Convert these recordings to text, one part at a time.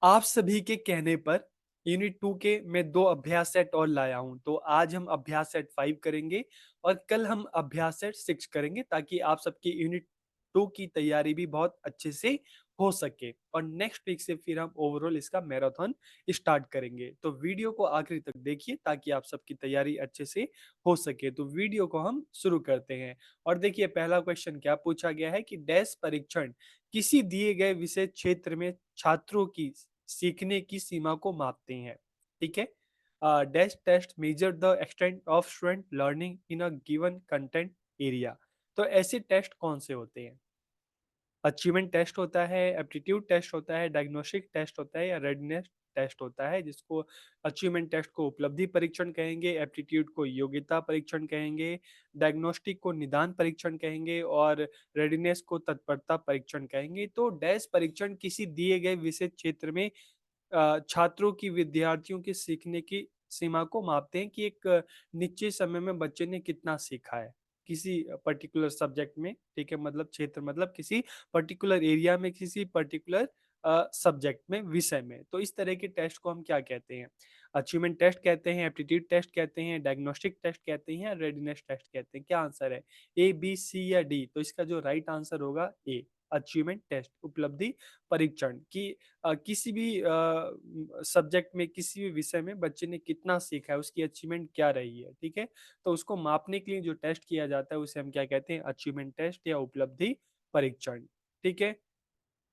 आप सभी के कहने पर यूनिट 2 के मैं 2 अभ्यास सेट और लाया हूँ। तो आज हम अभ्यास सेट 5 करेंगे और कल हम अभ्यास सेट 6 करेंगे ताकि आप सबकी यूनिट 2 की तैयारी भी बहुत अच्छे से हो सके और नेक्स्ट वीक से फिर हम ओवरऑल इसका मैराथन स्टार्ट करेंगे। तो वीडियो को आखिरी तक देखिए ताकि आप सबकी तैयारी अच्छे से हो सके। तो वीडियो को हम शुरू करते हैं और देखिए पहला क्वेश्चन क्या पूछा गया है कि डैश परीक्षण किसी दिए गए विषय क्षेत्र में छात्रों की सीखने की सीमा को मापते हैं। ठीक है। Dash test measure the extent of student learning in a given content area. तो ऐसे टेस्ट कौन से होते हैं? अचीवमेंट टेस्ट होता है, एप्टीट्यूड टेस्ट होता है, डायग्नोस्टिक टेस्ट होता है या रेडनेस टेस्ट होता है, जिसको अचीवमेंट टेस्ट को उपलब्धि परीक्षण कहेंगे, एप्टीट्यूड को योग्यता परीक्षण कहेंगे, डायग्नोस्टिक को निदान परीक्षण कहेंगे और रेडीनेस को तत्परता परीक्षण कहेंगे। तो डैश परीक्षण किसी दिए गए विषय क्षेत्र में छात्रों की विद्यार्थियों के सीखने की सीमा को मापते हैं कि एक निश्चित समय में बच्चे ने कितना सीखा है किसी पर्टिकुलर सब्जेक्ट में। ठीक है, मतलब क्षेत्र मतलब किसी पर्टिकुलर एरिया में, किसी पर्टिकुलर सब्जेक्ट में, विषय में। तो इस तरह के टेस्ट को हम क्या कहते हैं? अचीवमेंट टेस्ट कहते हैं, एप्टीट्यूड टेस्ट कहते हैं, डायग्नोस्टिक टेस्ट कहते हैं, रेडीनेस टेस्ट कहते हैं। क्या आंसर है? ए, बी, सी या डी? तो इसका जो राइट आंसर होगा ए, अचीवमेंट टेस्ट, उपलब्धि परीक्षण की किसी भी सब्जेक्ट में, किसी भी विषय में बच्चे ने कितना सीखा है, उसकी अचीवमेंट क्या रही है। ठीक है, तो उसको मापने के लिए जो टेस्ट किया जाता है उसे हम क्या कहते हैं? अचीवमेंट टेस्ट या उपलब्धि परीक्षण। ठीक है।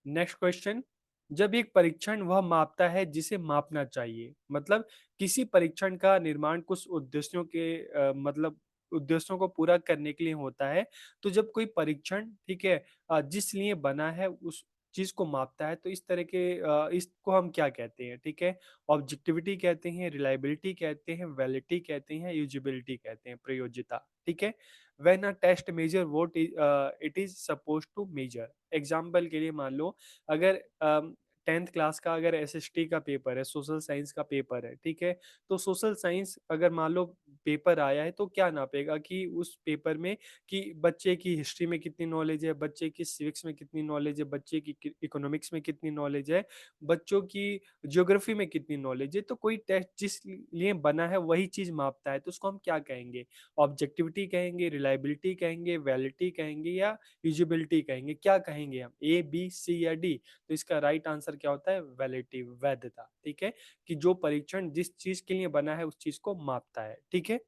नेक्स्ट क्वेश्चन, जब एक परीक्षण वह मापता है जिसे मापना चाहिए, मतलब किसी परीक्षण का निर्माण कुछ उद्देश्यों के मतलब उद्देश्यों को पूरा करने के लिए होता है। तो जब कोई परीक्षण, ठीक है, जिस लिए बना है उस चीज को मापता है, तो इस तरह के इसको हम क्या कहते हैं? ठीक है, ऑब्जेक्टिविटी कहते हैं, रिलायबिलिटी कहते हैं, वैलिडिटी कहते हैं, यूजिबिलिटी कहते हैं, प्रयोज्यता। ठीक है। When a test measure what it is suppose to measure. Example के लिए मान लो, अगर 10th क्लास का अगर एसएसटी का पेपर है, सोशल साइंस का पेपर है, ठीक है, तो सोशल साइंस अगर मान लो पेपर आया है तो क्या नापेगा कि उस पेपर में कि बच्चे की हिस्ट्री में कितनी नॉलेज है, बच्चे की सिविक्स में कितनी नॉलेज है, बच्चे की इकोनॉमिक्स में कितनी नॉलेज है, बच्चों की ज्योग्राफी में कितनी नॉलेज है। तो कोई टेस्ट जिस लिए बना है वही चीज मापता है, तो उसको हम क्या कहेंगे? ऑब्जेक्टिविटी कहेंगे, रिलायबिलिटी कहेंगे, वैलिडिटी कहेंगे या यूजिबिलिटी कहेंगे? क्या कहेंगे हम? ए, बी, सी या डी? तो इसका राइट आंसर क्या होता है? वैलिडिटी, वैधता। ठीक है, कि जो परीक्षण जिस चीज के लिए बना है उस चीज को मापता है। ठीक है,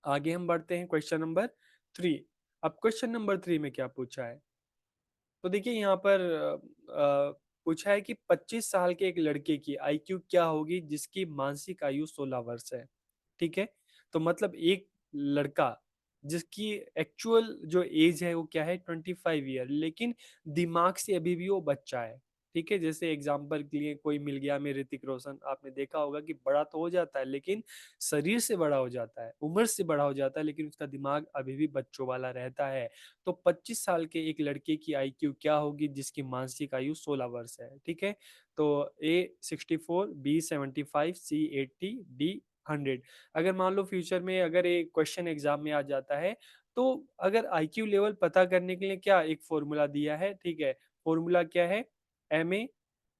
आगे हम बढ़ते हैं क्वेश्चन नंबर 3। अब क्वेश्चन नंबर 3 में क्या पूछा है? तो देखिए यहाँ पर पूछा है कि 25 साल के एक लड़के की आईक्यू क्या होगी जिसकी मानसिक आयु 16 वर्ष है। ठीक है, तो मतलब एक लड़का जिसकी एक्चुअल जो एज है वो क्या है? 25 ईयर, लेकिन दिमाग से अभी भी वो बच्चा है। ठीक है, जैसे एग्जाम्पल के लिए कोई मिल गया में ऋतिक रोशन, आपने देखा होगा कि बड़ा तो हो जाता है लेकिन शरीर से बड़ा हो जाता है, उम्र से बड़ा हो जाता है, लेकिन उसका दिमाग अभी भी बच्चों वाला रहता है। तो 25 साल के एक लड़के की आईक्यू क्या होगी जिसकी मानसिक आयु 16 वर्ष है? ठीक है, तो ए 64, बी 75, सी 80, डी 100। अगर मान लो फ्यूचर में अगर एक क्वेश्चन एग्जाम में आ जाता है, तो अगर आईक्यू लेवल पता करने के लिए क्या एक फॉर्मूला दिया है? ठीक है, फॉर्मूला क्या है? एम ए,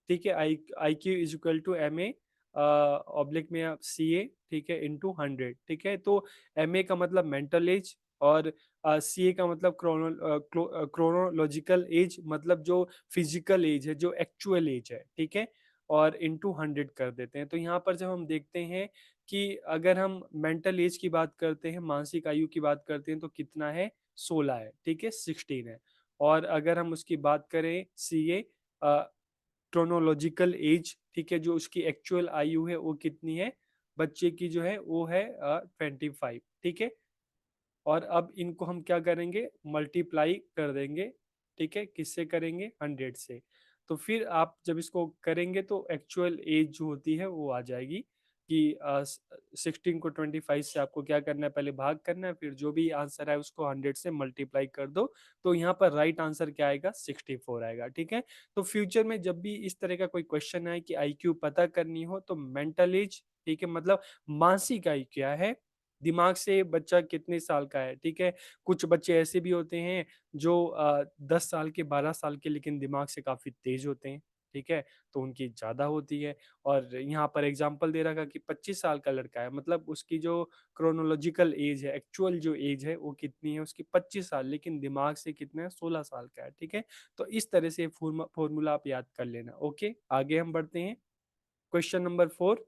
ठीक है, I Q is equal to M A oblique में आप सी ए, ठीक है, इंटू 100। ठीक है, तो एम ए का मतलब मेंटल एज और सी ए का मतलब क्रोनोलॉजिकल एज, मतलब जो फिजिकल एज है, जो एक्चुअल एज है। ठीक है, और इंटू 100 कर देते हैं। तो यहाँ पर जब हम देखते हैं कि अगर हम मेंटल एज की बात करते हैं, मानसिक आयु की बात करते हैं, तो कितना है? 16 है। ठीक है, 16 है। और अगर हम उसकी बात करें सी ए, क्रोनोलॉजिकल एज, ठीक है, जो उसकी एक्चुअल आयु है वो कितनी है बच्चे की? जो है वो है 25। ठीक है, और अब इनको हम क्या करेंगे? मल्टीप्लाई कर देंगे। ठीक है, किससे करेंगे? 100 से। तो फिर आप जब इसको करेंगे तो एक्चुअल एज जो होती है वो आ जाएगी कि 16 को 25 से आपको क्या करना है? पहले भाग करना है, फिर जो भी आंसर है उसको 100 से मल्टीप्लाई कर दो। तो यहाँ पर राइट आंसर क्या आएगा? 64 आएगा। ठीक है, तो फ्यूचर में जब भी इस तरह का कोई क्वेश्चन आए कि आईक्यू पता करनी हो, तो मेंटल एज, ठीक है, मतलब मानसिक आयु क्या है, दिमाग से बच्चा कितने साल का है। ठीक है, कुछ बच्चे ऐसे भी होते हैं जो 10 साल के, 12 साल के, लेकिन दिमाग से काफी तेज होते हैं। ठीक है, तो उनकी ज़्यादा होती है। और यहाँ पर एग्जांपल दे रखा कि 25 साल का लड़का है, मतलब उसकी जो क्रोनोलॉजिकल एज है, एक्चुअल जो एज है वो कितनी है उसकी 25 साल, लेकिन दिमाग से कितना है 16 साल का है। ठीक है, तो इस तरह से फॉर्मूला आप याद कर लेना। ओके, आगे हम बढ़ते हैं। Question number 4।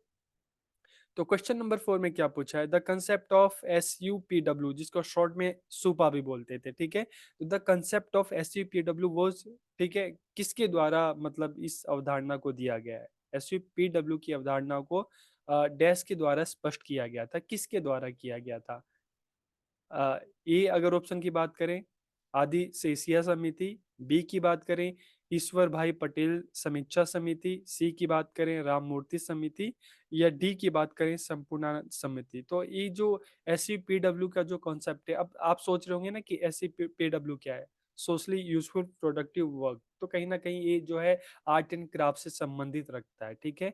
तो क्वेश्चन नंबर 4 में क्या पूछा है, द कंसेप्ट ऑफ SUPW, जिसको शॉर्ट में सुपा भी बोलते थे। ठीक है, तो the concept of SUPW was, ठीक है, किसके द्वारा मतलब इस अवधारणा को दिया गया है। SUPW की अवधारणा को डैश के द्वारा स्पष्ट किया गया था, किसके द्वारा किया गया था। ए अगर ऑप्शन की बात करें, आदि सेसिया समिति। बी की बात करें, ईश्वर भाई पटेल समीक्षा समिति। सी की बात करें, राममूर्ति समिति। या डी की बात करें, संपूर्णानंद समिति। तो ये जो SUPW का जो कॉन्सेप्ट है, अब आप सोच रहे होंगे ना कि SUPW क्या है, सोशली यूजफुल प्रोडक्टिव वर्क। तो कहीं ना कहीं ये जो है आर्ट एंड क्राफ्ट से संबंधित रखता है। ठीक है,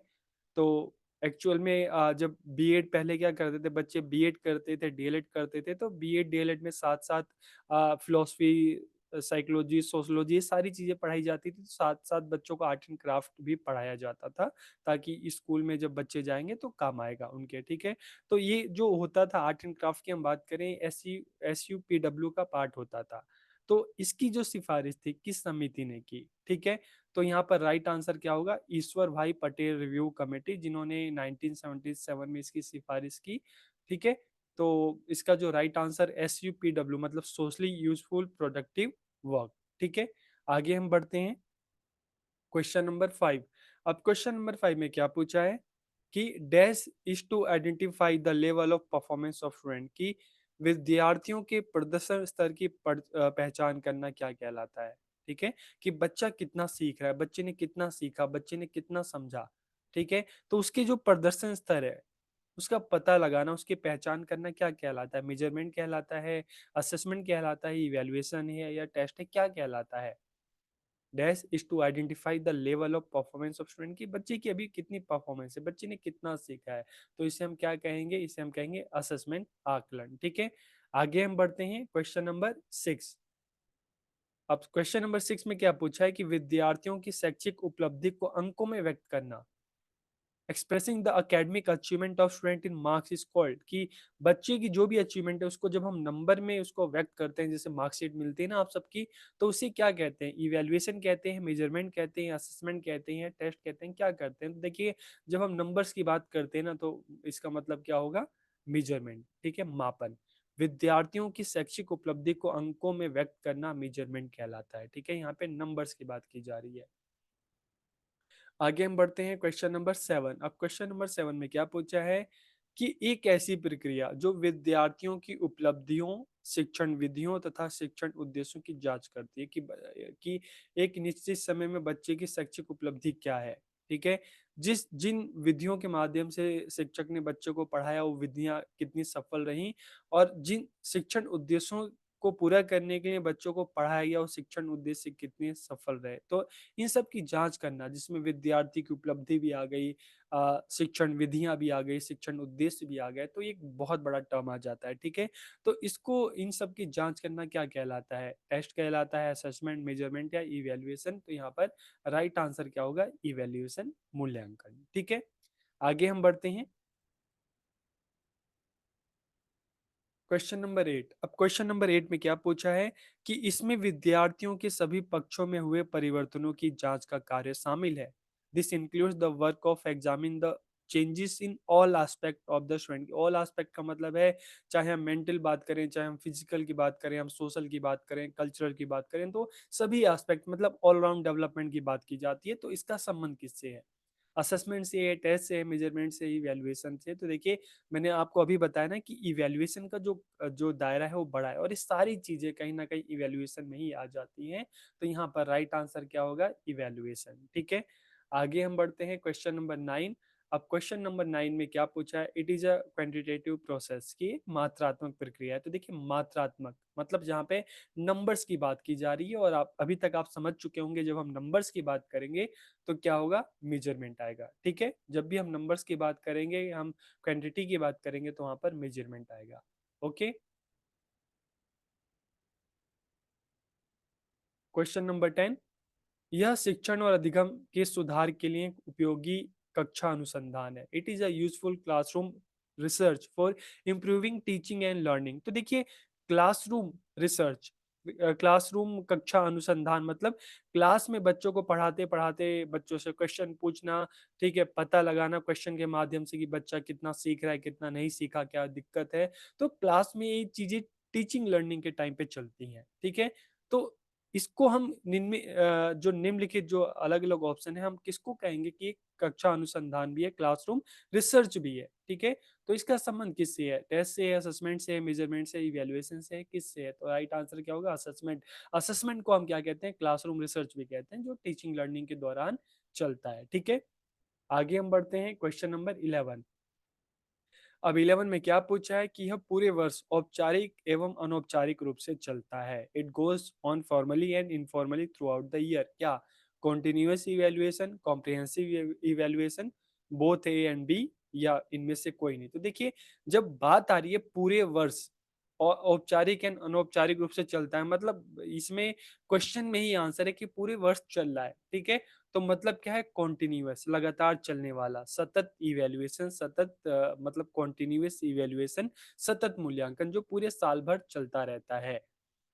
तो एक्चुअल में जब बीएड पहले क्या करते थे बच्चे, बीएड करते थे, डीएलएड करते थे, तो बीएड डीएलएड में साथ साथ फिलोसफी, साइकोलॉजी, सोशोलॉजी, ये सारी चीजें पढ़ाई जाती थी। साथ साथ बच्चों को आर्ट एंड क्राफ्ट भी पढ़ाया जाता था, ताकि स्कूल में जब बच्चे जाएंगे तो काम आएगा उनके। ठीक है, तो ये जो होता था आर्ट एंड क्राफ्ट की हम बात करें, SUPW का पार्ट होता था। तो इसकी जो सिफारिश थी किस समिति ने की। ठीक है, तो यहाँ पर राइट आंसर क्या होगा, ईश्वर भाई पटेल रिव्यू कमेटी, जिन्होंने 1977 में इसकी सिफारिश की। ठीक है, तो इसका जो राइट आंसर SUPW मतलब सोशली यूजफुल प्रोडक्टिव वर्क। ठीक है, आगे हम बढ़ते हैं। Question number 5। अब क्वेश्चन नंबर 5 में क्या पूछा है कि dash is to identify the level of performance of student, की विद्यार्थियों के प्रदर्शन स्तर की पहचान करना क्या कहलाता है। ठीक है, कि बच्चा कितना सीख रहा है, बच्चे ने कितना सीखा, बच्चे ने कितना समझा। ठीक है, तो उसके जो प्रदर्शन स्तर है उसका पता लगाना, उसकी पहचान करना क्या कहलाता है, मेजरमेंट कहलाता है, असेसमेंट कहलाता है, इवेल्युएशन है या टेस्ट है, क्या कहलाता है। Dash is to identify the level of performance of student, की बच्चे की अभी कितनी परफॉर्मेंस है, बच्चे ने कितना सीखा है। तो इसे हम क्या कहेंगे, इसे हम कहेंगे असेसमेंट, आकलन। ठीक है, आगे हम बढ़ते हैं। Question number 6। अब क्वेश्चन नंबर 6 में क्या पूछा है कि विद्यार्थियों की शैक्षिक उपलब्धि को अंकों में व्यक्त करना, expressing the academic achievement of student in marks is called, कि बच्चे की जो भी अचीवमेंट है उसको जब हम नंबर में उसको व्यक्त करते हैं, जैसे मार्कशीट मिलती है ना आप सबकी, तो उसे क्या कहते हैं, इवेल्युएशन कहते हैं, मेजरमेंट कहते हैं, असेसमेंट कहते हैं, टेस्ट कहते हैं, क्या करते हैं। तो देखिए, जब हम नंबर्स की बात करते हैं ना, तो इसका मतलब क्या होगा, मेजरमेंट। ठीक है, मापन। विद्यार्थियों की शैक्षिक उपलब्धि को अंकों में व्यक्त करना मेजरमेंट कहलाता है। ठीक है, यहाँ पे नंबर्स की बात की जा रही है। आगे हम बढ़ते हैं। Question number 7। अब क्वेश्चन नंबर 7 में क्या पूछा है कि एक ऐसी प्रक्रिया जो विद्यार्थियों की उपलब्धियों, शिक्षण विधियों तथा शिक्षण उद्देश्यों की जांच करती है, कि एक निश्चित समय में बच्चे की शैक्षिक उपलब्धि क्या है। ठीक है, जिन विधियों के माध्यम से शिक्षक ने बच्चे को पढ़ाया वो विधियां कितनी सफल रही, और जिन शिक्षण उद्देश्यों को पूरा करने के लिए बच्चों को पढ़ाया गया वो शिक्षण उद्देश्य कितने सफल रहे। तो इन सब की जांच करना, जिसमें विद्यार्थी की उपलब्धि भी आ गई, शिक्षण विधियां भी आ गई, शिक्षण उद्देश्य भी आ गए, तो एक बहुत बड़ा टर्म आ जाता है। ठीक है, तो इसको इन सब की जांच करना क्या कहलाता है, टेस्ट कहलाता है, असेसमेंट, मेजरमेंट या इवेल्युएशन। तो यहाँ पर राइट आंसर क्या होगा, इवेल्युएशन, मूल्यांकन। ठीक है, आगे हम बढ़ते हैं। Question number 8। अब क्वेश्चन नंबर 8 में क्या पूछा है कि इसमें विद्यार्थियों के सभी पक्षों में हुए परिवर्तनों की जांच का कार्य शामिल है। This includes the work of examine the changes in all aspect of the student. All aspect का मतलब है, चाहे हम मेंटल बात करें, चाहे हम फिजिकल की बात करें, हम सोशल की बात करें, कल्चरल की बात करें, तो सभी एस्पेक्ट मतलब ऑलराउंड डेवलपमेंट की बात की जाती है। तो इसका संबंध किससे है, असेसमेंट से है, टेस्ट से है, मेजरमेंट से, इवेल्युएशन से। तो देखिए, मैंने आपको अभी बताया ना कि इवेल्युएशन का जो जो दायरा है वो बड़ा है, और ये सारी चीजें कहीं ना कहीं इवेल्युएशन में ही आ जाती हैं। तो यहाँ पर राइट आंसर क्या होगा, इवेल्युएशन। ठीक है, आगे हम बढ़ते हैं। Question number 9। अब क्वेश्चन नंबर 9 में क्या पूछा है, it is a quantitative process, की मात्रात्मक प्रक्रिया है। तो देखिए, मात्रात्मक मतलब जहाँ पे नंबर्स की बात की जा रही है, और आप अभी तक आप समझ चुके होंगे जब हम नंबर्स की बात करेंगे तो क्या होगा, मेजरमेंट आएगा। ठीक है, जब भी हम नंबर्स की बात करेंगे, हम क्वांटिटी की बात करेंगे, तो वहां पर मेजरमेंट आएगा। Okay, question number 10। यह शिक्षण और अधिगम के सुधार के लिए एक उपयोगी कक्षा अनुसंधान है। It is a useful classroom research for improving teaching and learning. तो देखिए, क्लासरूम रिसर्च, क्लासरूम कक्षा अनुसंधान मतलब क्लास में बच्चों को पढ़ाते पढ़ाते बच्चों से क्वेश्चन पूछना, ठीक है, पता लगाना क्वेश्चन के माध्यम से कि बच्चा कितना सीख रहा है, कितना नहीं सीखा, क्या दिक्कत है। तो क्लास में ये चीजें टीचिंग लर्निंग के टाइम पे चलती हैं, ठीक है। तो इसको हम जो निम्नलिखित जो अलग-अलग ऑप्शन है, हम किसको कहेंगे कि एक कक्षा अनुसंधान भी है, क्लासरूम रिसर्च भी है, ठीक है? तो इसका संबंध किससे है? टेस्ट से है, असेसमेंट से है, मेजरमेंट से, इवैल्यूएशन से है, किससे है? तो राइट आंसर क्या होगा? असेसमेंट। असेसमेंट को हम क्या कहते हैं? क्लासरूम रिसर्च भी कहते हैं, जो टीचिंग लर्निंग के दौरान चलता है, ठीक है? आगे हम बढ़ते हैं, क्वेश्चन नंबर 11। अब 11 में क्या पूछा है कि यह पूरे वर्ष औपचारिक एवं अनौपचारिक रूप से चलता है। It goes on formally and informally throughout the year. क्या? Continuous evaluation, comprehensive evaluation, both A and B, या इनमें से कोई नहीं। तो देखिए, जब बात आ रही है पूरे वर्ष और औपचारिक एंड अनौपचारिक रूप से चलता है, मतलब इसमें क्वेश्चन में ही आंसर है कि पूरे वर्ष चल रहा है, ठीक है। तो मतलब क्या है? कॉन्टिन्यूअस, लगातार चलने वाला, सतत इवैल्यूएशन, सतत मतलब कॉन्टिन्यूअस इवैल्यूएशन, सतत मूल्यांकन जो पूरे साल भर चलता रहता है,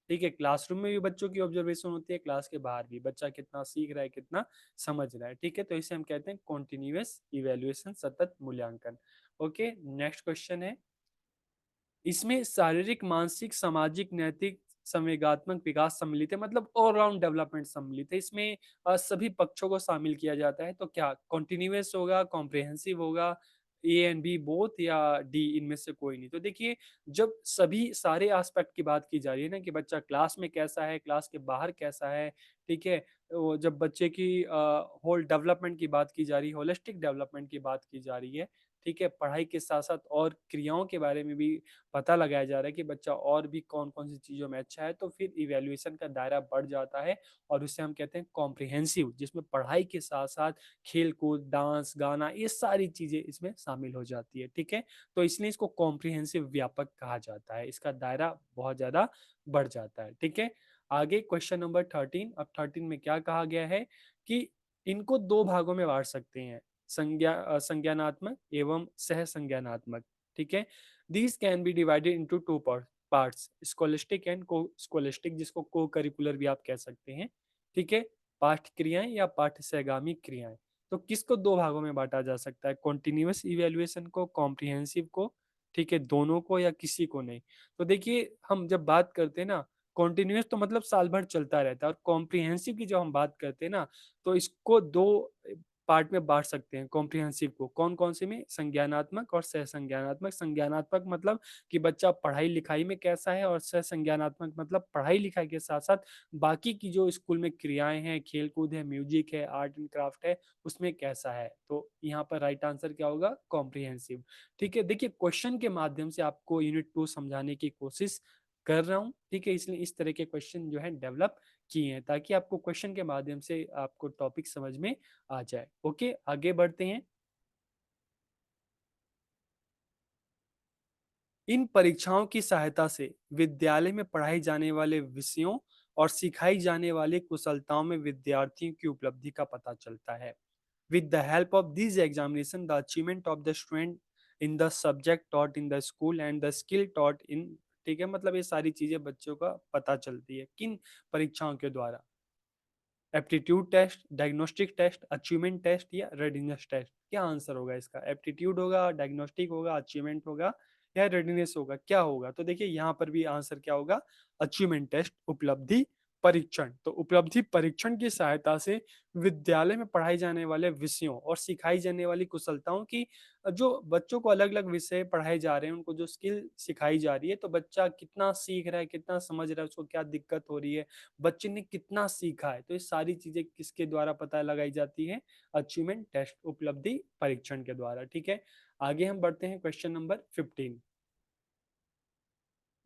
ठीक है। क्लासरूम में भी बच्चों की ऑब्जर्वेशन होती है, क्लास के बाहर भी बच्चा कितना सीख रहा है, कितना समझ रहा है, ठीक है। तो इसे हम कहते हैं कॉन्टिन्यूअस इवैल्यूएशन, सतत मूल्यांकन। ओके, नेक्स्ट क्वेश्चन है, इसमें शारीरिक, मानसिक, सामाजिक, नैतिक, संवेगात्मक विकास सम्मिलित है, मतलब ऑलराउंड डेवलपमेंट सम्मिलित है। इसमें सभी पक्षों को शामिल किया जाता है। तो क्या कॉन्टिन्यूअस होगा, कॉम्प्रिहेंसिव होगा, ए एंड बी बोथ, या डी इनमें से कोई नहीं? तो देखिए, जब सभी सारे एस्पेक्ट की बात की जा रही है ना कि बच्चा क्लास में कैसा है, क्लास के बाहर कैसा है, ठीक है, वो जब बच्चे की होल डेवलपमेंट की बात की जा रही है, होलिस्टिक डेवलपमेंट की बात की जा रही है, ठीक है, पढ़ाई के साथ साथ और क्रियाओं के बारे में भी पता लगाया जा रहा है कि बच्चा और भी कौन-कौन सी चीज़ों में अच्छा है, तो फिर इवैल्यूएशन का दायरा बढ़ जाता है और उसे हम कहते हैं कॉम्प्रिहेंसिव, जिसमें पढ़ाई के साथ-साथ खेल-कूद, डांस, गाना, ये सारी चीज़ें इसमें शामिल हो जाती है, ठीक है? तो इसलिए इसको कॉम्प्रिहेंसिव व्यापक कहा जाता है, इसका दायरा बहुत ज़्यादा बढ़ जाता है, ठीक है? आगे क्वेश्चन नंबर 13। अब 13 में क्या कहा गया है कि इनको 2 भागों में बाँट सकते हैं, संज्ञानात्मक एवं सह-संज्ञानात्मक, ठीक है? These can be divided into two parts, scholastic and co-scholastic, जिसको co-curricular भी आप कह सकते हैं, ठीक है। पाठ्य क्रियाएं या पाठ्य सहगामी क्रियाएं। तो किसको दो भागों में बांटा जा सकता है? कॉन्टिन्यूअस इवेल्युएशन को, कॉम्प्रिहेंसिव को, ठीक है, दोनों को, या किसी को नहीं? तो देखिए, हम जब बात करते हैं ना, कॉन्टिन्यूअस तो मतलब साल भर चलता रहता है, और कॉम्प्रिहेंसिव की जब हम बात करते हैं ना, तो इसको दो पार्ट में बांट सकते हैं कॉम्प्रिहेंसिव को। कौन-कौन से में? संज्ञानात्मक और सहसंज्ञानात्मक। संज्ञानात्मक मतलब कि बच्चा पढ़ाई-लिखाई में कैसा है, और सहसंज्ञानात्मक मतलब पढ़ाई-लिखाई के साथ-साथ बाकी की जो स्कूल में क्रियाएँ हैं, खेल-कूद है, म्यूजिक है, आर्ट एंड क्राफ्ट है, उसमें कैसा है। तो यहाँ पर राइट आंसर क्या होगा? कॉम्प्रिहेंसिव। ठीक है, देखिए क्वेश्चन के माध्यम से आपको यूनिट 2 समझाने की कोशिश कर रहा हूँ, ठीक है? इसलिए इस तरह के क्वेश्चन जो है डेवलप किए हैं, ताकि आपको क्वेश्चन के माध्यम से आपको टॉपिक समझ में आ जाए। ओके, आगे बढ़ते हैं। इन परीक्षाओं की सहायता से विद्यालय में पढ़ाई जाने वाले विषयों और सिखाई जाने वाली कुशलताओं में विद्यार्थियों की उपलब्धि का पता चलता है। With the help of this examination, the achievement of the student in the subject taught in the school and the skill taught in, ठीक है, मतलब ये सारी चीजें बच्चों का पता चलती है किन परीक्षाओं के द्वारा? Aptitude test, diagnostic test, achievement test, या रेडीनेस टेस्ट? क्या आंसर होगा इसका? एप्टीट्यूड होगा, डायग्नोस्टिक होगा, अचीवमेंट होगा, या रेडीनेस होगा? क्या होगा? तो देखिए, यहाँ पर भी आंसर क्या होगा? अचीवमेंट टेस्ट, उपलब्धि परीक्षण। तो उपलब्धि परीक्षण की सहायता से विद्यालय में पढ़ाई जाने वाले विषयों और सिखाई जाने वाली कुशलताओं की, जो बच्चों को अलग अलग विषय पढ़ाए जा रहे हैं, उनको जो स्किल सिखाई जा रही है, तो बच्चा कितना सीख रहा है, कितना समझ रहा है, उसको क्या दिक्कत हो रही है, बच्चे ने कितना सीखा है, तो ये सारी चीजें किसके द्वारा पता लगाई जाती है? अचीवमेंट टेस्ट, उपलब्धि परीक्षण के द्वारा, ठीक है। आगे हम बढ़ते हैं, question number 15।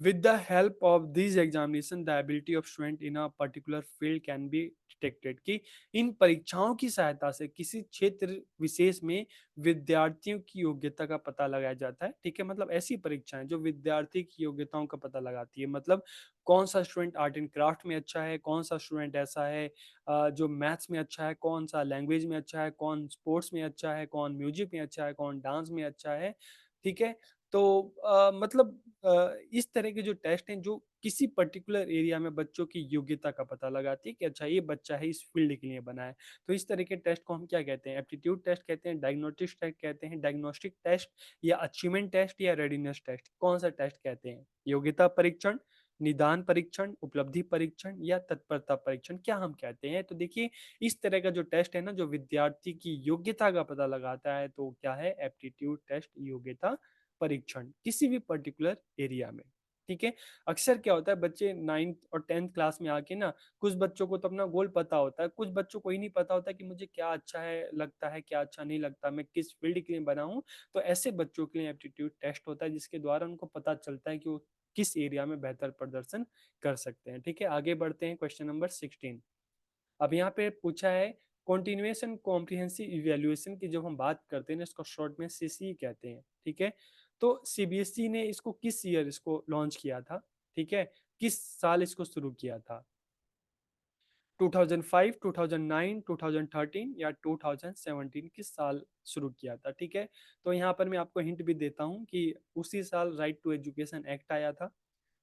With the help of these examination, the ability of student in a particular field can be detected। कि इन परीक्षाओं की सहायता से किसी क्षेत्र विशेष में विद्यार्थियों की योग्यता का पता लगाया जाता है। ठीक है, मतलब ऐसी परीक्षाएं जो विद्यार्थी की योग्यताओं का पता लगाती है। मतलब कौन सा स्टूडेंट आर्ट एंड क्राफ्ट में अच्छा है, कौन सा स्टूडेंट ऐसा है जो मैथ्स में अच्छा है, कौन सा लैंग्वेज में अच्छा है, कौन स्पोर्ट्स में अच्छा है, कौन म्यूजिक में अच्छा है, कौन डांस में अच्छा है। ठीक है, तो मतलब इस तरह के जो टेस्ट हैं जो किसी पर्टिकुलर एरिया में बच्चों की योग्यता का पता लगाती है कि अच्छा ये बच्चा है इस फील्ड के लिए बना है। तो इस तरह के टेस्ट को हम क्या कहते हैं? एप्टीट्यूड टेस्ट कहते हैं, डायग्नोस्टिक टेस्ट कहते हैं, डायग्नोस्टिक टेस्ट या अचीवमेंट टेस्ट या रेडीनेस टेस्ट। कौन सा टेस्ट कहते हैं? योग्यता परीक्षण, निदान परीक्षण, उपलब्धि परीक्षण या तत्परता परीक्षण क्या हम कहते हैं? तो देखिए इस तरह का जो टेस्ट है ना जो विद्यार्थी की योग्यता का पता लगाता है तो क्या है? एप्टीट्यूड टेस्ट, योग्यता परीक्षण किसी भी पर्टिकुलर एरिया में। ठीक है, अक्सर क्या होता है बच्चे 9th और 10th क्लास में आके ना कुछ बच्चों को तो अपना गोल पता होता है, कुछ बच्चों को ही नहीं पता होता कि मुझे क्या अच्छा है लगता है, क्या अच्छा नहीं लगता, मैं किस फील्ड के लिए बना हूँ। तो ऐसे बच्चों के लिए एप्टीट्यूड टेस्ट होता है जिसके द्वारा उनको पता चलता है कि वो किस एरिया में बेहतर प्रदर्शन कर सकते हैं। ठीक है, आगे बढ़ते हैं क्वेश्चन नंबर 16। अब यहाँ पे पूछा है कॉन्टिन्यूएशन कॉम्प्रिहेंसिव इवेल्युएशन की जब हम बात करते हैं ना इसको शॉर्ट में सीसी कहते हैं। ठीक है, तो सीबीएसई ने इसको किस ईयर इसको लॉन्च किया था? ठीक है, किस साल इसको शुरू किया था? 2005, 2009, 2013 या 2017 किस साल शुरू किया था? ठीक है, तो यहाँ पर मैं आपको हिंट भी देता हूँ कि उसी साल राइट टू एजुकेशन एक्ट आया था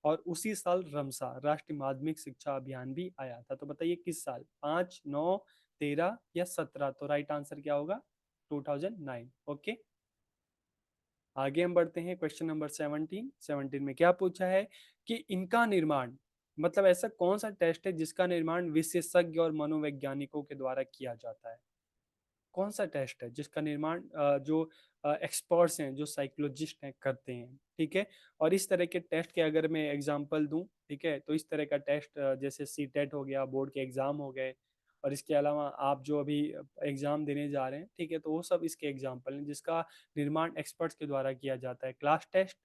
और उसी साल रमसा राष्ट्रीय माध्यमिक शिक्षा अभियान भी आया था। तो बताइए किस साल? 5, 9, 13 या 17? तो राइट आंसर क्या होगा? 2009। ओके, आगे हम बढ़ते हैं क्वेश्चन नंबर 17। 17 में क्या पूछा है कि इनका निर्माण, मतलब ऐसा कौन सा टेस्ट है जिसका निर्माण विशेषज्ञ और मनोवैज्ञानिकों के द्वारा किया जाता है? कौन सा टेस्ट है जिसका निर्माण जो एक्सपर्ट्स हैं जो साइकोलॉजिस्ट हैं करते हैं? ठीक है, और इस तरह के टेस्ट के अगर मैं एग्जांपल दूं, ठीक है, तो इस तरह का टेस्ट जैसे सी टेट हो गया, बोर्ड के एग्जाम हो गए, और इसके अलावा आप जो अभी एग्जाम देने जा रहे हैं, ठीक है, तो वो सब इसके एग्जाम्पल हैं जिसका निर्माण एक्सपर्ट्स के द्वारा किया जाता है। Class test,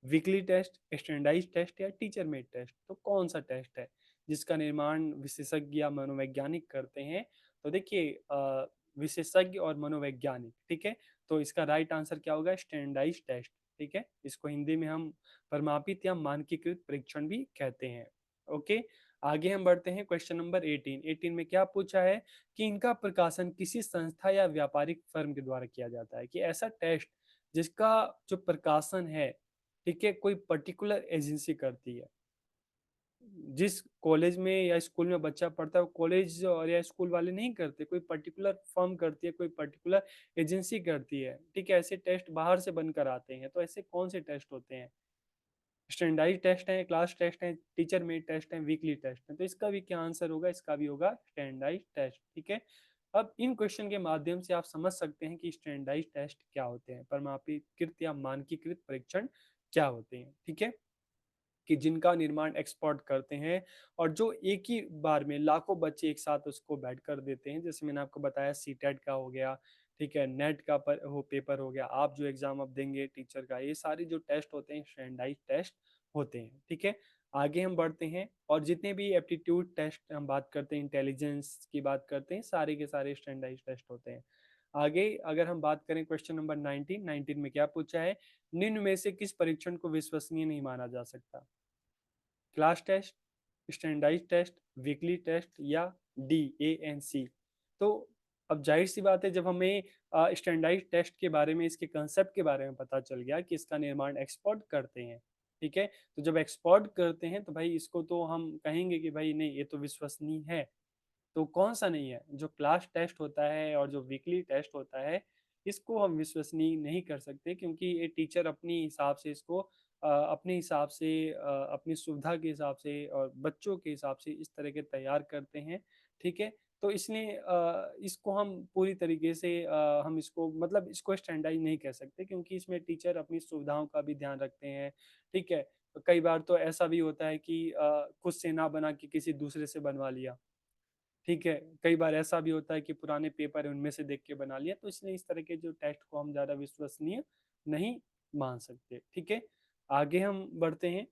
weekly test, standardize test या टीचर मेड टेस्ट? तो कौन सा टेस्ट है जिसका निर्माण विशेषज्ञ या मनोवैज्ञानिक करते हैं? तो देखिए विशेषज्ञ और मनोवैज्ञानिक। ठीक है, तो इसका राइट आंसर क्या होगा? Standardize test. ठीक है, इसको हिंदी में हम प्रमापित या मानकीकृत परीक्षण भी कहते हैं। ओके, आगे हम बढ़ते हैं क्वेश्चन नंबर 18। 18 में क्या पूछा है कि इनका प्रकाशन किसी संस्था या व्यापारिक फर्म के द्वारा किया जाता है। कि ऐसा टेस्ट जिसका जो प्रकाशन है, ठीक है, कोई पर्टिकुलर एजेंसी करती है। जिस कॉलेज में या स्कूल में बच्चा पढ़ता है वो कॉलेज और या स्कूल वाले नहीं करते, कोई पर्टिकुलर फर्म करती है, कोई पर्टिकुलर एजेंसी करती है। ठीक है, ऐसे टेस्ट बाहर से बनकर आते हैं। तो ऐसे कौन से टेस्ट होते हैं? स्टैंडर्डाइज टेस्ट है, क्लास टेस्ट है, टीचर मेड टेस्ट है, वीकली टेस्ट है? तो इसका भी क्या आंसर होगा? इसका भी होगा स्टैंडर्डाइज टेस्ट। ठीक है, अब इन क्वेश्चन के माध्यम से आप समझ सकते हैं कि स्टैंडर्डाइज टेस्ट क्या होते हैं, प्रमाणीकृत या मानकीकृत परीक्षण क्या होते हैं। ठीक है, कि जिनका निर्माण एक्सपर्ट करते हैं और जो एक ही बार में लाखों बच्चे एक साथ उसको बैठ कर देते हैं। जैसे मैंने आपको बताया सी टेट का हो गया, ठीक है, नेट का हो पेपर हो गया, आप जो एग्जाम अब देंगे टीचर का, ये सारे जो टेस्ट होते हैं स्टैंडर्डाइज टेस्ट होते हैं। ठीक है, आगे हम बढ़ते हैं और जितने भी एप्टीट्यूड टेस्ट हम बात करते हैं, इंटेलिजेंस की बात करते हैं, सारे के सारे स्टैंडर्डाइज टेस्ट होते हैं। आगे अगर हम बात करें क्वेश्चन नंबर 19। 19 में क्या पूछा है? निम्न में से किस परीक्षण को विश्वसनीय नहीं माना जा सकता? Class test, standardize test, weekly test या DANC? तो अब जाहिर सी बात है जब हमें स्टैंडर्डाइज टेस्ट के बारे में, इसके कंसेप्ट के बारे में पता चल गया कि इसका निर्माण एक्सपर्ट करते हैं। ठीक है, तो जब एक्सपर्ट करते हैं तो भाई इसको तो हम कहेंगे कि भाई नहीं ये तो विश्वसनीय है। तो कौन सा नहीं है? जो क्लास टेस्ट होता है और जो वीकली टेस्ट होता है इसको हम विश्वसनीय नहीं कर सकते, क्योंकि ये टीचर अपनी हिसाब से इसको अपने हिसाब से अपनी सुविधा के हिसाब से और बच्चों के हिसाब से इस तरह के तैयार करते हैं। ठीक है, तो इसलिए इसको हम पूरी तरीके से हम इसको मतलब इसको स्टैंडर्डाइज नहीं कह सकते, क्योंकि इसमें टीचर अपनी सुविधाओं का भी ध्यान रखते हैं। ठीक है, तो कई बार तो ऐसा भी होता है कि खुद से ना बना के किसी दूसरे से बनवा लिया। ठीक है, कई बार ऐसा भी होता है कि पुराने पेपर है उनमें से देख के बना लिया। तो इसलिए इस तरह के जो टेस्ट को हम ज़्यादा विश्वसनीय नहीं मान सकते। ठीक है, आगे हम बढ़ते हैं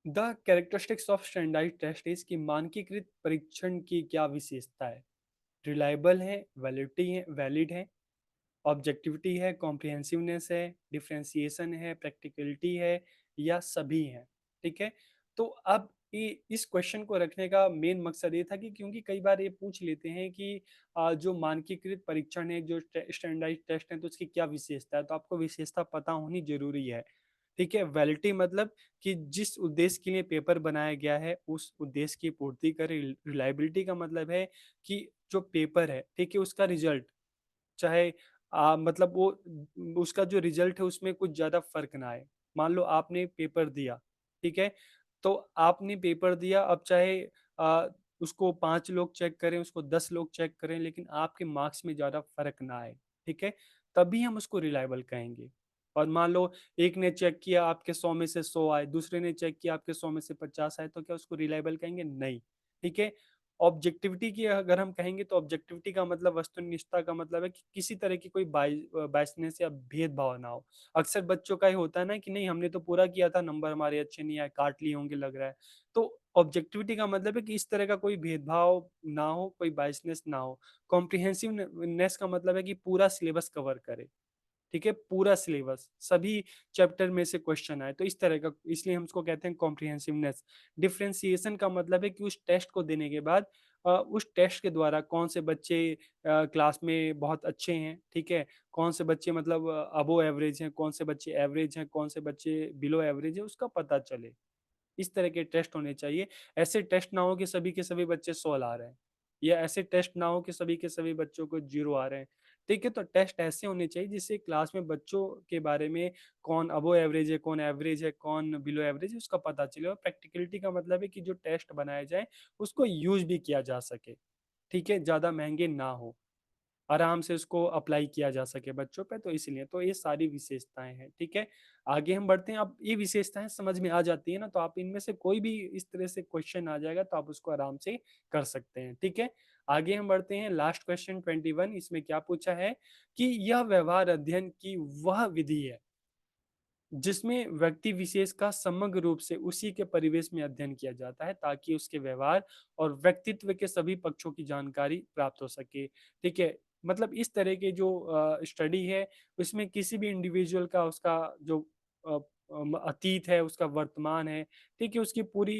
the characteristics of standardized test is कि मानकीकृत परीक्षण की क्या विशेषता है? रिलायबल है, वैलिड है, ऑब्जेक्टिविटी है, कॉम्प्रिहेंसिवनेस है, डिफरेंशिएशन है, प्रैक्टिकलिटी है, या सभी हैं। ठीक है, तो अब इस क्वेश्चन को रखने का मेन मकसद ये था कि क्योंकि कई बार ये पूछ लेते हैं कि जो मानकीकृत परीक्षण है, जो स्टैंडर्डाइज्ड टेस्ट है, तो उसकी क्या विशेषता है, तो आपको विशेषता पता होनी जरूरी है। ठीक है, वैलिडिटी मतलब कि जिस उद्देश्य के लिए पेपर बनाया गया है उस उद्देश्य की पूर्ति करे। रिलायबिलिटी का मतलब है कि जो पेपर है, ठीक है, उसका रिजल्ट चाहे मतलब वो उसका जो रिजल्ट है उसमें कुछ ज़्यादा फ़र्क ना आए। मान लो आपने पेपर दिया, ठीक है? तो आपने पेपर दिया, अब चाहे उसको 5 लोग चेक करें, उसको 10 लोग चेक करें, लेकिन आपके मार्क्स में ज़्यादा फ़र्क ना आए, ठीक है? तभी हम उसको रिलायबल कहेंगे। और मान लो एक ने चेक किया, आपके 100 में से 100 आए, दूसरे ने चेक किया, आपके 100 में से 50 आए, तो क्या उसको रिलायबल कहेंगे? नहीं, ठीक है? ऑब्जेक्टिविटी की अगर हम कहेंगे तो ऑब्जेक्टिविटी का मतलब, वस्तुनिष्ठता का मतलब है कि किसी तरह की कोई बायसनेस या भेदभाव ना हो। अक्सर बच्चों का ही होता है ना कि नहीं हमने तो पूरा किया था, नंबर हमारे अच्छे नहीं आए, काट लिए होंगे लग रहा है। तो ऑब्जेक्टिविटी का मतलब है कि इस तरह का कोई भेदभाव ना हो, कोई बायसनेस ना हो। कॉम्प्रिहेंसिवनेस का मतलब है कि पूरा सिलेबस कवर करे। ठीक है, पूरा सिलेबस सभी चैप्टर में से क्वेश्चन आए, तो इस तरह का, इसलिए हम उसको कहते हैं कॉम्प्रिहेंसिवनेस। डिफरेंशिएशन का मतलब है कि उस टेस्ट को देने के बाद उस टेस्ट के द्वारा कौन से बच्चे क्लास में बहुत अच्छे हैं, ठीक है, कौन से बच्चे मतलब अबो एवरेज हैं, कौन से बच्चे एवरेज हैं, कौन से बच्चे बिलो एवरेज है, उसका पता चले। इस तरह के टेस्ट होने चाहिए। ऐसे टेस्ट ना हो कि सभी के सभी बच्चे 100 ला रहे हैं, या ऐसे टेस्ट ना हो कि सभी के सभी बच्चों को 0 आ रहे हैं। ठीक है, तो टेस्ट ऐसे होने चाहिए जिससे क्लास में बच्चों के बारे में कौन अबो एवरेज है, कौन बिलो एवरेज है, उसका पता चले। और प्रैक्टिकलिटी का मतलब है कि जो टेस्ट बनाए जाए उसको यूज भी किया जा सके। ठीक है, ज़्यादा महंगे ना हो, आराम से उसको अप्लाई किया जा सके बच्चों पे, तो इसलिए तो ये सारी विशेषताएं हैं। ठीक है, आगे हम बढ़ते हैं। अब ये विशेषताएं समझ में आ जाती है ना, तो आप इनमें से कोई भी इस तरह से क्वेश्चन आ जाएगा तो आप उसको आराम से कर सकते हैं। ठीक है, आगे हम बढ़ते हैं। लास्ट क्वेश्चन 21, इसमें क्या पूछा है कि यह व्यवहार अध्ययन की वह विधि है जिसमें व्यक्ति विशेष का समग्र रूप से उसी के परिवेश में अध्ययन किया जाता है ताकि उसके व्यवहार और व्यक्तित्व के सभी पक्षों की जानकारी प्राप्त हो सके। ठीक है, मतलब इस तरह के जो स्टडी है उसमें किसी भी इंडिविजुअल का, उसका जो अ, अतीत है, उसका वर्तमान है, ठीक है, उसकी पूरी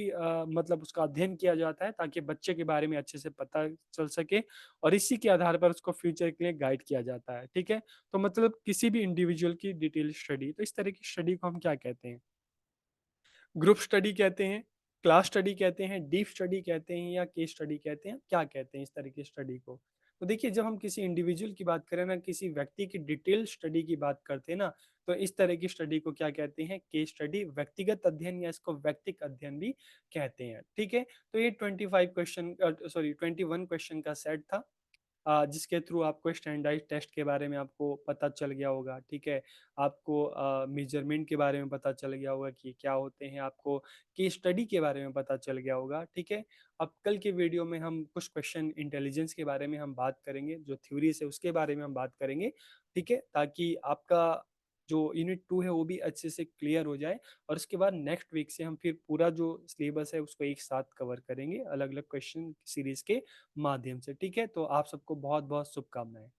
मतलब उसका अध्ययन किया जाता है ताकि बच्चे के बारे में अच्छे से पता चल सके, और इसी के आधार पर उसको फ्यूचर के लिए गाइड किया जाता है। ठीक है, तो मतलब किसी भी इंडिविजुअल की डिटेल स्टडी, तो इस तरह की स्टडी को हम क्या कहते हैं? ग्रुप स्टडी कहते हैं, क्लास स्टडी कहते हैं, डीप स्टडी कहते हैं, या केस स्टडी कहते हैं, क्या कहते हैं इस तरह की स्टडी को? तो देखिए, जब हम किसी इंडिविजुअल की बात करें ना, किसी व्यक्ति की डिटेल स्टडी की बात करते हैं ना, तो इस तरह की स्टडी को क्या कहते हैं? केस स्टडी, व्यक्तिगत अध्ययन, या इसको व्यक्तिक अध्ययन भी कहते हैं। ठीक है, तो ये 25 क्वेश्चन, सॉरी 21 क्वेश्चन का सेट था, जिसके थ्रू आपको स्टैंडर्डाइज टेस्ट के बारे में आपको पता चल गया होगा। ठीक है, आपको मेजरमेंट के बारे में पता चल गया होगा कि क्या होते हैं, आपको केस स्टडी के बारे में पता चल गया होगा। ठीक है, अब कल के वीडियो में हम कुछ क्वेश्चन इंटेलिजेंस के बारे में हम बात करेंगे, जो थ्योरीज है उसके बारे में हम बात करेंगे। ठीक है, ताकि आपका जो यूनिट 2 है वो भी अच्छे से क्लियर हो जाए, और उसके बाद नेक्स्ट वीक से हम फिर पूरा जो सिलेबस है उसको एक साथ कवर करेंगे अलग अलग क्वेश्चन सीरीज के माध्यम से। ठीक है, तो आप सबको बहुत बहुत शुभकामनाएं।